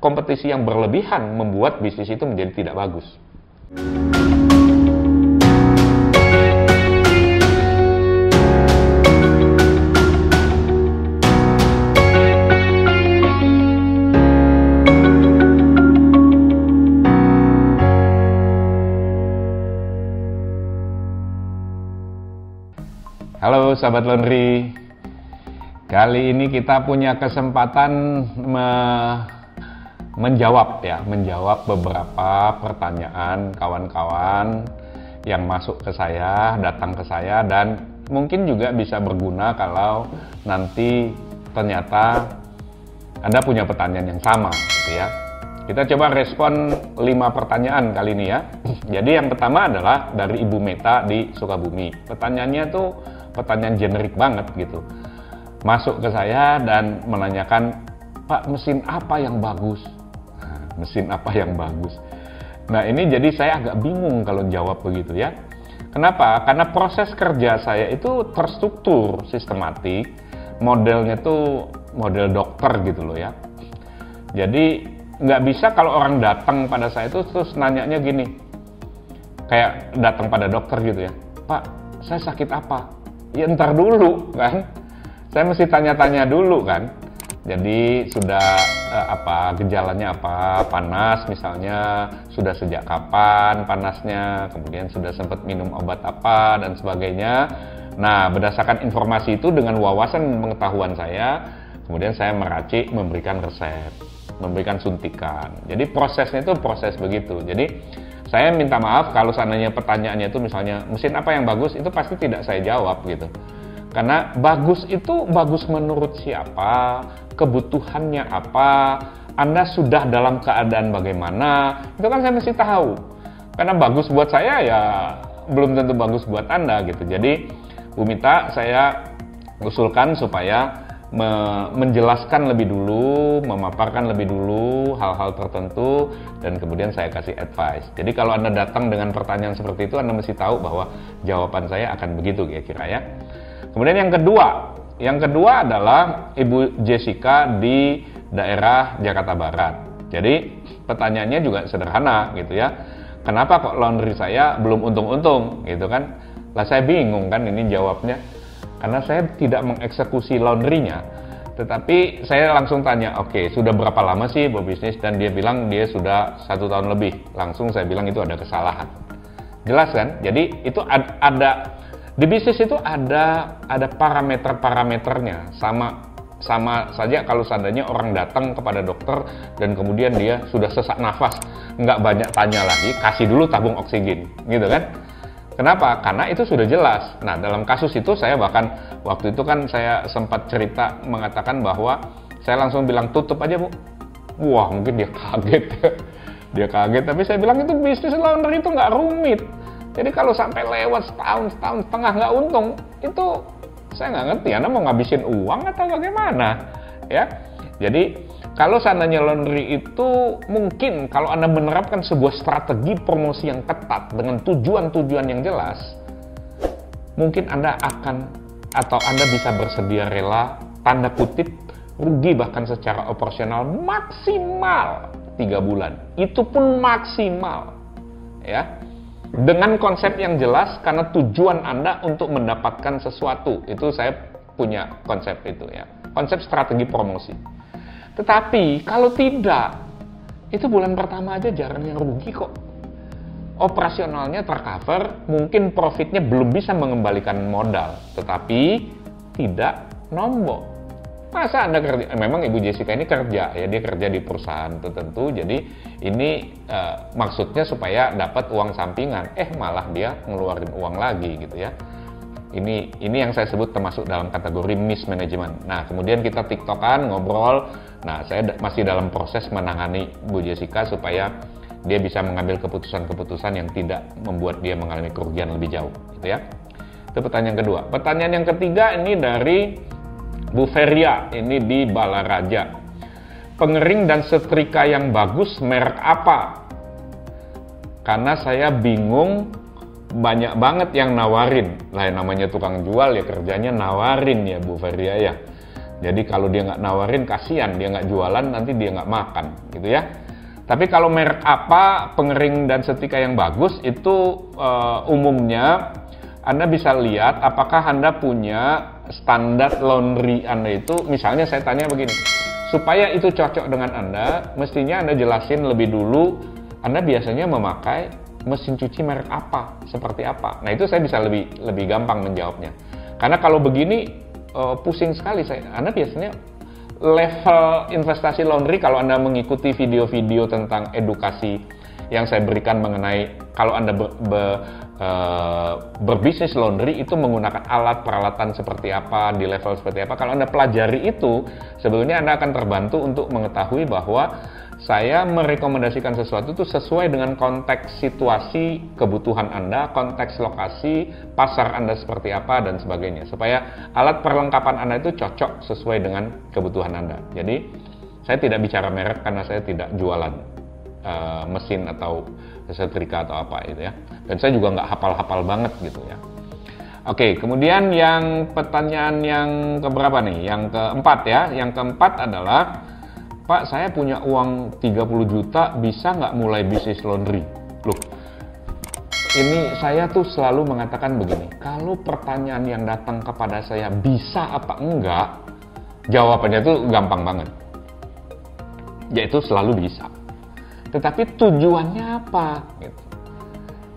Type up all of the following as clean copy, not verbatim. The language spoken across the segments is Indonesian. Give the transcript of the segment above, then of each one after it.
kompetisi yang berlebihan membuat bisnis itu menjadi tidak bagus. Halo sahabat laundry, kali ini kita punya kesempatan menjawab beberapa pertanyaan kawan-kawan yang masuk ke saya, datang ke saya, dan mungkin juga bisa berguna kalau nanti ternyata Anda punya pertanyaan yang sama, gitu ya. Kita coba respon 5 pertanyaan kali ini ya. Jadi yang pertama adalah dari Ibu Meta di Sukabumi. Pertanyaannya tuh pertanyaan generik banget gitu. Masuk ke saya dan menanyakan, Pak, mesin apa yang bagus? Mesin apa yang bagus? Nah ini jadi saya agak bingung kalau jawab begitu ya. Kenapa? Karena proses kerja saya itu terstruktur, sistematik. Modelnya tuh model dokter gitu loh ya. Jadi nggak bisa kalau orang datang pada saya itu terus nanyanya gini. Kayak datang pada dokter gitu ya. Pak, saya sakit apa? Ya ntar dulu kan, saya mesti tanya-tanya dulu kan. Jadi sudah gejalanya apa, panas misalnya, sudah sejak kapan panasnya, kemudian sudah sempat minum obat apa dan sebagainya. Nah berdasarkan informasi itu dengan wawasan pengetahuan saya, kemudian saya meracik, memberikan resep, memberikan suntikan. Jadi prosesnya itu proses begitu. Jadi saya minta maaf kalau seandainya pertanyaannya itu misalnya mesin apa yang bagus, itu pasti tidak saya jawab gitu. Karena bagus itu bagus menurut siapa, kebutuhannya apa, Anda sudah dalam keadaan bagaimana, itu kan saya mesti tahu. Karena bagus buat saya ya belum tentu bagus buat Anda gitu. Jadi Bu Mita, saya usulkan supaya menjelaskan lebih dulu, memaparkan lebih dulu hal-hal tertentu, dan kemudian saya kasih advice. Jadi kalau Anda datang dengan pertanyaan seperti itu, Anda mesti tahu bahwa jawaban saya akan begitu kira-kira ya. Kemudian yang kedua adalah Ibu Jessica di daerah Jakarta Barat. Jadi pertanyaannya juga sederhana gitu ya. Kenapa kok laundry saya belum untung-untung gitu kan? Lah saya bingung kan ini jawabnya. Karena saya tidak mengeksekusi laundry-nya, tetapi saya langsung tanya, oke, sudah berapa lama sih berbisnis? Dan dia bilang dia sudah 1 tahun lebih. Langsung saya bilang itu ada kesalahan. Jelas kan? Jadi itu ada di bisnis itu ada parameter-parameternya. Sama saja kalau seandainya orang datang kepada dokter dan kemudian dia sudah sesak nafas, nggak banyak tanya lagi, kasih dulu tabung oksigen, gitu kan? Kenapa? Karena itu sudah jelas. Nah, dalam kasus itu saya bahkan waktu itu kan saya sempat cerita mengatakan bahwa saya langsung bilang tutup aja Bu. Wah, mungkin dia kaget. Dia kaget, tapi saya bilang itu bisnis laundry itu nggak rumit. Jadi kalau sampai lewat setahun setengah nggak untung, itu saya nggak ngerti. Anda mau ngabisin uang atau bagaimana? Ya. Jadi kalau seandainya laundry itu mungkin kalau Anda menerapkan sebuah strategi promosi yang ketat dengan tujuan-tujuan yang jelas, mungkin Anda akan atau Anda bisa bersedia rela tanda kutip rugi bahkan secara operasional maksimal 3 bulan. Itu pun maksimal. Ya. Dengan konsep yang jelas karena tujuan Anda untuk mendapatkan sesuatu. Itu saya punya konsep itu ya. Konsep strategi promosi. Tetapi kalau tidak, itu bulan pertama aja jarang yang rugi kok. Operasionalnya tercover, mungkin profitnya belum bisa mengembalikan modal, tetapi tidak nombok. Masa Anda kerja? Memang Ibu Jessica ini kerja ya, dia kerja di perusahaan tertentu, jadi ini maksudnya supaya dapat uang sampingan. Malah dia ngeluarin uang lagi gitu ya. Ini yang saya sebut termasuk dalam kategori mismanagement. Nah, kemudian kita tiktokan, ngobrol. Nah, saya masih dalam proses menangani Bu Jessica supaya dia bisa mengambil keputusan-keputusan yang tidak membuat dia mengalami kerugian lebih jauh, gitu ya. Itu pertanyaan kedua. Pertanyaan yang ketiga ini dari Bu Feria, ini di Balaraja. Pengering dan setrika yang bagus merek apa? Karena saya bingung, banyak banget yang nawarin. Lah namanya tukang jual ya kerjanya nawarin ya Bu Feria ya. Jadi kalau dia nggak nawarin, kasihan, dia nggak jualan, nanti dia nggak makan, gitu ya. Tapi kalau merek apa, pengering dan setrika yang bagus, itu umumnya Anda bisa lihat apakah Anda punya standar laundry Anda itu. Misalnya saya tanya begini, supaya itu cocok dengan Anda, mestinya Anda jelasin lebih dulu, Anda biasanya memakai mesin cuci merek apa, seperti apa. Nah itu saya bisa lebih gampang menjawabnya. Karena kalau begini pusing sekali saya. Anda biasanya level investasi laundry, kalau Anda mengikuti video-video tentang edukasi yang saya berikan mengenai kalau Anda berbisnis laundry itu menggunakan alat peralatan seperti apa, di level seperti apa. Kalau Anda pelajari itu, sebetulnya Anda akan terbantu untuk mengetahui bahwa saya merekomendasikan sesuatu itu sesuai dengan konteks situasi kebutuhan Anda, konteks lokasi, pasar Anda seperti apa, dan sebagainya. Supaya alat perlengkapan Anda itu cocok sesuai dengan kebutuhan Anda. Jadi, saya tidak bicara merek karena saya tidak jualan mesin atau setrika atau apa itu ya. Dan saya juga nggak hafal-hafal banget gitu ya. Oke, kemudian yang pertanyaan yang keberapa nih? Yang keempat ya. Yang keempat adalah, Pak, saya punya uang 30 juta, bisa nggak mulai bisnis laundry? Loh, ini saya tuh selalu mengatakan begini, kalau pertanyaan yang datang kepada saya bisa apa enggak, jawabannya tuh gampang banget. Yaitu selalu bisa. Tetapi tujuannya apa? Gitu.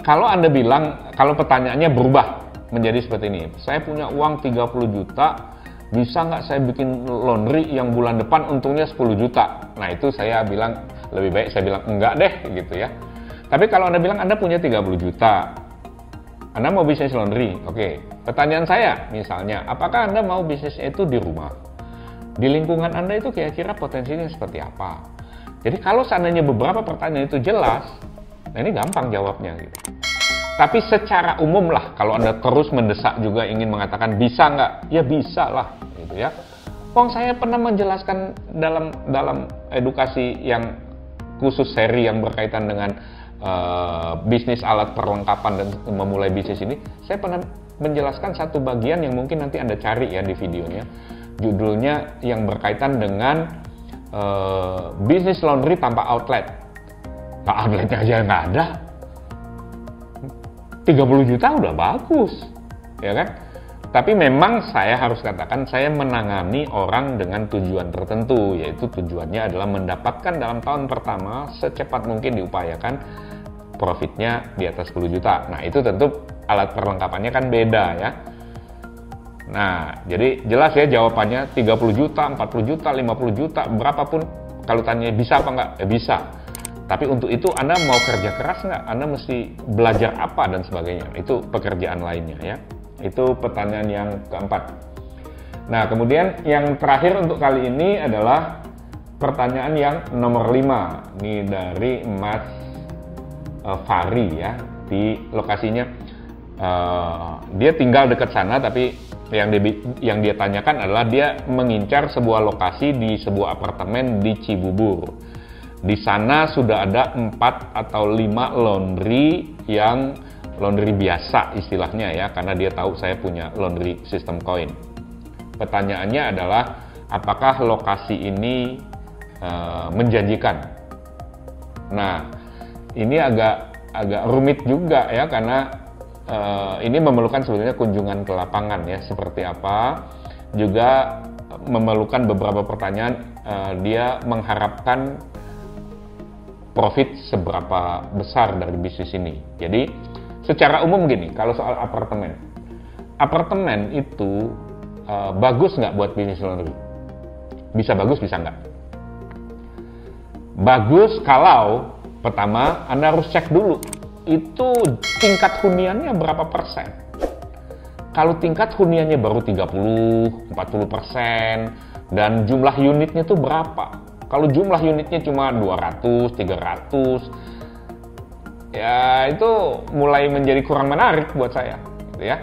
Kalau Anda bilang, kalau pertanyaannya berubah menjadi seperti ini, saya punya uang 30 juta, bisa nggak saya bikin laundry yang bulan depan untungnya 10 juta? Nah itu saya bilang, lebih baik saya bilang enggak deh gitu ya. Tapi kalau Anda bilang Anda punya 30 juta, Anda mau bisnis laundry, oke. Pertanyaan saya misalnya, apakah Anda mau bisnisnya itu di rumah? Di lingkungan Anda itu kira-kira potensinya seperti apa? Jadi kalau seandainya beberapa pertanyaan itu jelas, nah ini gampang jawabnya gitu. Tapi secara umum lah, kalau Anda terus mendesak juga ingin mengatakan bisa nggak? Ya bisa lah, gitu ya. Wong saya pernah menjelaskan dalam edukasi yang khusus seri yang berkaitan dengan bisnis alat perlengkapan dan memulai bisnis ini, saya pernah menjelaskan satu bagian yang mungkin nanti Anda cari ya di videonya. Judulnya yang berkaitan dengan bisnis laundry tanpa outlet. Nah, outletnya aja nggak ada. 30 juta udah bagus, ya kan? Tapi memang saya harus katakan, saya menangani orang dengan tujuan tertentu, yaitu tujuannya adalah mendapatkan dalam tahun pertama secepat mungkin diupayakan profitnya di atas 10 juta. Nah, itu tentu alat perlengkapannya kan beda ya. Nah, jadi jelas ya jawabannya 30 juta, 40 juta, 50 juta, berapapun. Kalau tanya bisa apa enggak? Ya bisa. Tapi untuk itu Anda mau kerja keras nggak? Anda mesti belajar apa dan sebagainya. Itu pekerjaan lainnya ya. Itu pertanyaan yang keempat. Nah, kemudian yang terakhir untuk kali ini adalah pertanyaan yang nomor 5. Ini dari Mas Fari ya. Di lokasinya dia tinggal dekat sana, tapi yang dia tanyakan adalah dia mengincar sebuah lokasi di sebuah apartemen di Cibubur. Di sana sudah ada 4 atau 5 laundry yang laundry biasa istilahnya ya, karena dia tahu saya punya laundry sistem koin. Pertanyaannya adalah apakah lokasi ini menjanjikan? Nah, ini agak rumit juga ya, karena ini memerlukan sebetulnya kunjungan ke lapangan ya, seperti apa. Juga memerlukan beberapa pertanyaan, dia mengharapkan profit seberapa besar dari bisnis ini. Jadi secara umum gini, kalau soal apartemen itu bagus nggak buat bisnis laundry? Bisa bagus, bisa nggak? Bagus kalau pertama Anda harus cek dulu itu tingkat huniannya berapa persen. Kalau tingkat huniannya baru 30-40% dan jumlah unitnya itu berapa? Kalau jumlah unitnya cuma 200, 300, ya itu mulai menjadi kurang menarik buat saya, gitu ya.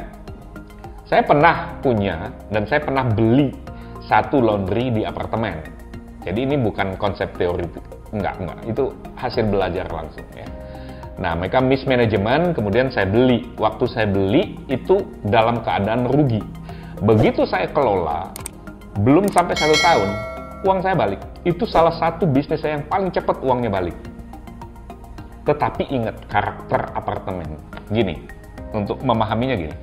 Saya pernah punya dan saya pernah beli satu laundry di apartemen. Jadi ini bukan konsep teoritik, enggak, itu hasil belajar langsung ya. Nah, mereka mismanagement, kemudian saya beli. Waktu saya beli itu dalam keadaan rugi. Begitu saya kelola, belum sampai 1 tahun, uang saya balik. Itu salah satu bisnis saya yang paling cepat uangnya balik. Tetapi ingat karakter apartemen. Gini, untuk memahaminya gini.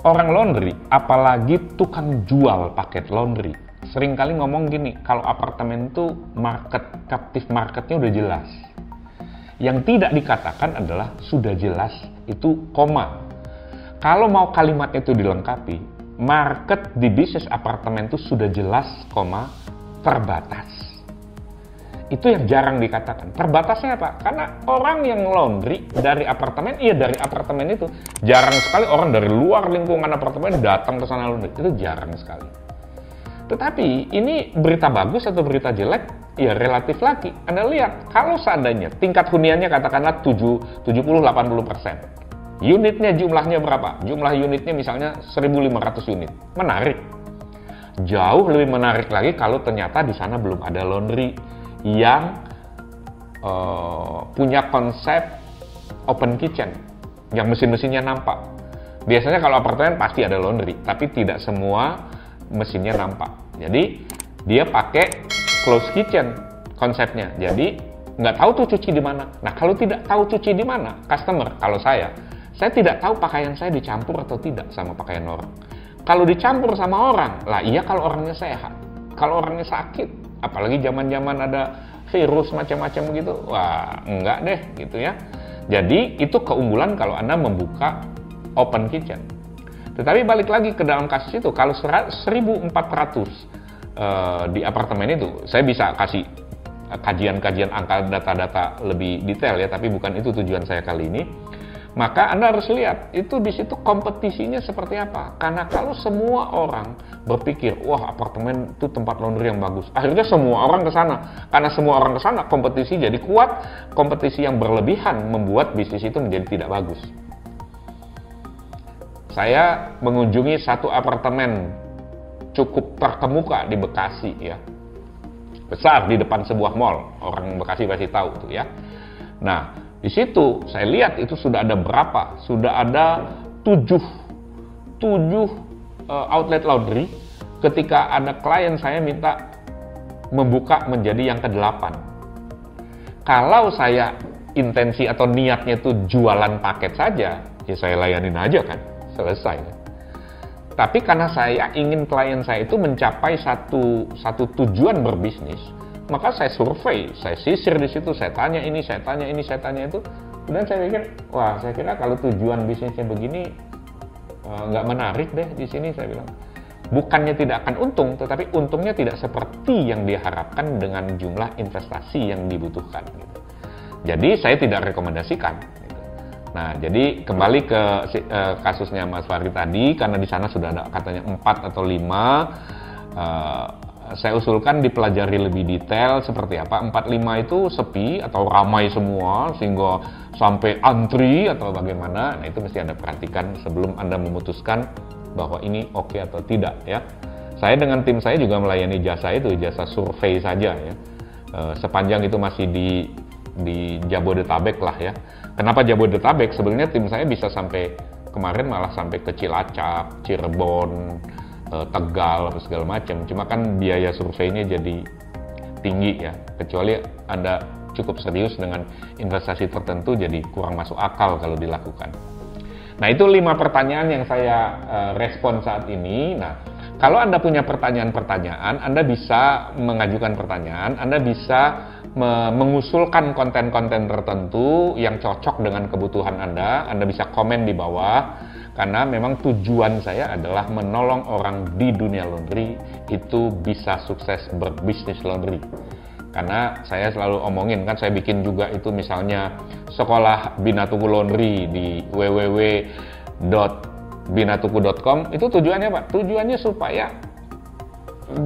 Orang laundry, apalagi tukang jual paket laundry, seringkali ngomong gini, kalau apartemen itu captive marketnya udah jelas. Yang tidak dikatakan adalah sudah jelas itu koma. Kalau mau kalimatnya itu dilengkapi, market di bisnis apartemen itu sudah jelas koma terbatas. Itu yang jarang dikatakan. Terbatasnya apa? Karena orang yang laundry dari apartemen, dari apartemen itu. Jarang sekali orang dari luar lingkungan apartemen datang ke sana laundry. Itu jarang sekali. Tetapi ini berita bagus atau berita jelek? Ya relatif lagi. Anda lihat, kalau seandainya tingkat huniannya katakanlah 70-80%. Unitnya jumlahnya berapa? Jumlah unitnya misalnya 1.500 unit. Menarik. Jauh lebih menarik lagi kalau ternyata di sana belum ada laundry yang punya konsep open kitchen, yang mesin-mesinnya nampak. Biasanya kalau apartemen pasti ada laundry, tapi tidak semua mesinnya nampak. Jadi dia pakai closed kitchen konsepnya. Jadi nggak tahu tuh cuci di mana. Nah kalau tidak tahu cuci di mana, customer, kalau saya tidak tahu pakaian saya dicampur atau tidak sama pakaian orang. Kalau dicampur sama orang, lah iya kalau orangnya sehat. Kalau orangnya sakit, apalagi zaman-zaman ada virus macam-macam gitu, wah enggak deh gitu ya. Jadi itu keunggulan kalau Anda membuka open kitchen. Tetapi balik lagi ke dalam kasus itu, kalau 1.400 di apartemen itu, saya bisa kasih kajian-kajian angka data-data lebih detail ya, tapi bukan itu tujuan saya kali ini. Maka Anda harus lihat, itu di situ kompetisinya seperti apa. Karena kalau semua orang berpikir, wah apartemen itu tempat laundry yang bagus, akhirnya semua orang ke sana. Karena semua orang ke sana, kompetisi jadi kuat. Kompetisi yang berlebihan membuat bisnis itu menjadi tidak bagus. Saya mengunjungi satu apartemen cukup terkemuka di Bekasi ya. Besar di depan sebuah mall. Orang Bekasi pasti tahu tuh ya. Nah, di situ saya lihat itu sudah ada berapa? Sudah ada 7 outlet laundry. Ketika ada klien saya minta membuka menjadi yang ke-8. Kalau saya intensi atau niatnya itu jualan paket saja, ya saya layanin aja kan, selesai. Tapi karena saya ingin klien saya itu mencapai satu tujuan berbisnis, maka saya survei, saya sisir di situ, saya tanya ini, saya tanya ini, saya tanya itu. Kemudian saya pikir, wah saya kira kalau tujuan bisnisnya begini nggak menarik deh di sini, saya bilang. Bukannya tidak akan untung, tetapi untungnya tidak seperti yang diharapkan dengan jumlah investasi yang dibutuhkan. Gitu. Jadi saya tidak rekomendasikan. Gitu. Nah, jadi kembali ke kasusnya Mas Fahri tadi, karena di sana sudah ada katanya 4 atau 5. Saya usulkan dipelajari lebih detail seperti apa. 4-5 itu sepi atau ramai semua sehingga sampai antri atau bagaimana. Nah, itu mesti Anda perhatikan sebelum Anda memutuskan bahwa ini oke atau tidak ya. Saya dengan tim saya juga melayani jasa itu, jasa survei saja ya. Sepanjang itu masih di Jabodetabek lah ya. Kenapa Jabodetabek? Sebenarnya tim saya bisa sampai kemarin malah sampai ke Cilacap, Cirebon, Tegal, segala macam. Cuma kan biaya surveinya jadi tinggi ya. Kecuali Anda cukup serius dengan investasi tertentu, jadi kurang masuk akal kalau dilakukan. Nah, itu 5 pertanyaan yang saya respon saat ini. Nah, kalau Anda punya pertanyaan-pertanyaan, Anda bisa mengajukan pertanyaan, Anda bisa mengusulkan konten-konten tertentu yang cocok dengan kebutuhan Anda bisa komen di bawah. Karena memang tujuan saya adalah menolong orang di dunia laundry itu bisa sukses berbisnis laundry. Karena saya selalu omongin kan, saya bikin juga itu misalnya sekolah Binatuku Laundry di www.binatuku.com. Itu tujuannya Pak? Tujuannya supaya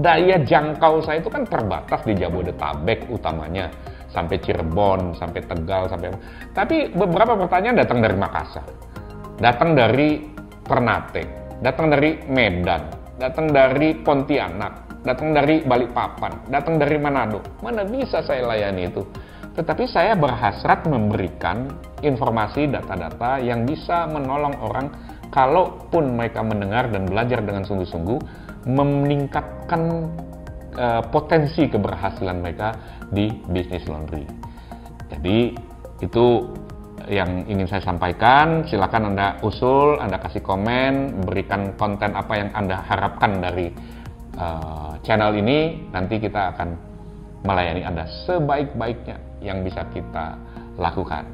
daya jangkau saya itu kan terbatas di Jabodetabek utamanya, sampai Cirebon, sampai Tegal, tapi beberapa pertanyaan datang dari Makassar, datang dari Ternate, datang dari Medan, datang dari Pontianak, datang dari Balikpapan, datang dari Manado. Mana bisa saya layani itu? Tetapi saya berhasrat memberikan informasi data-data yang bisa menolong orang, kalaupun mereka mendengar dan belajar dengan sungguh-sungguh, meningkatkan potensi keberhasilan mereka di bisnis laundry. Jadi itu yang ingin saya sampaikan. Silakan Anda usul, Anda kasih komen, berikan konten apa yang Anda harapkan dari channel ini. Nanti kita akan melayani Anda sebaik-baiknya yang bisa kita lakukan.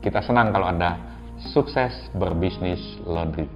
Kita senang kalau Anda sukses berbisnis laundry.